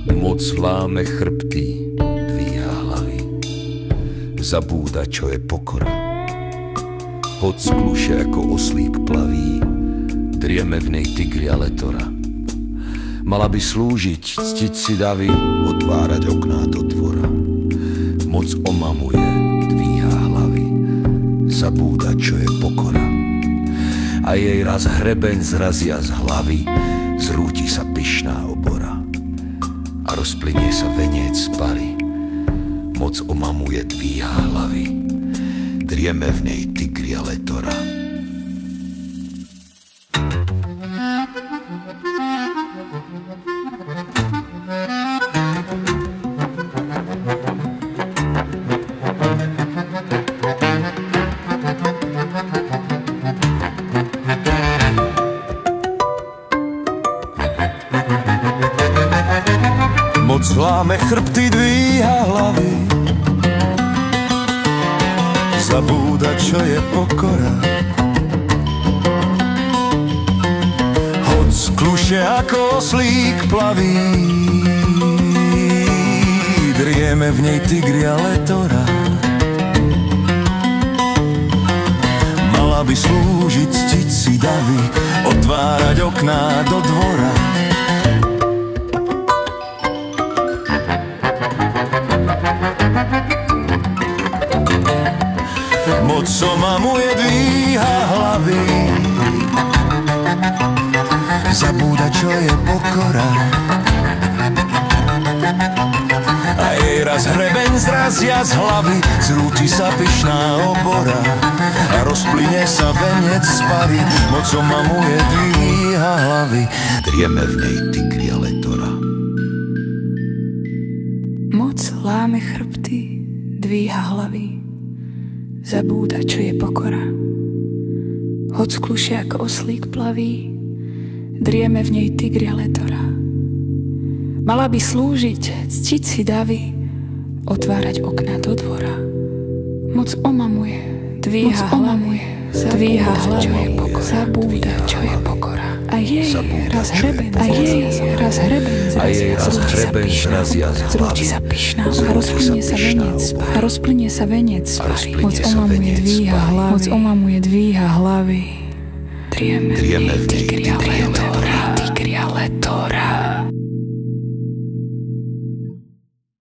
Moc láme chrbty, dvíha hlavy, zabúda, čo je pokora. Hoď skluše ako oslík plaví, drieme v nej tigri a letora. Mala by slúžiť, ctiť si davy, otvárať okná do dvora. Moc omamuje, dvíha hlavy, zabúda, čo je pokora. A jej raz hrebeň zrazia z hlavy, zrúti sa pyšná obora a rozplynie sa veniec z pary. Moc omamuje, dvíha hlavy, drieme v nej tigri a letora. Moc láme chrbty, dvíha hlavy, zabúda, čo je pokora. Hoď skluše ako oslík plaví, drieme v nej tigri a letora. Mala by slúžiť, ctiť si davy, otvárať okná do dvora. Moc omamuje, dvíha hlavy, zabúda, čo je pokora. A jej raz hrebeň zrazia z hlavy, zrúti sa pyšná obora a rozplynie sa veniec z pary. Moc omamuje, dvíha hlavy, drieme v nej tigri a letora. Moc láme chrbty, dvíha hlavy, zabúda, čo je pokora. Hoď skluše ako oslík plaví, drieme v nej tigri a letora. Mala by slúžiť, ctiť si davy, otvárať okná do dvora. Moc omamuje, dvíha hlavy, dvíha hlavy, zabúda, čo je pokora. A jej raz hrebeň zrazia z hlavy, sa pyšná a rozplynie sa veniec z pary. Moc omamuje, dvíha hlavy, drieme v nej tigri a letora.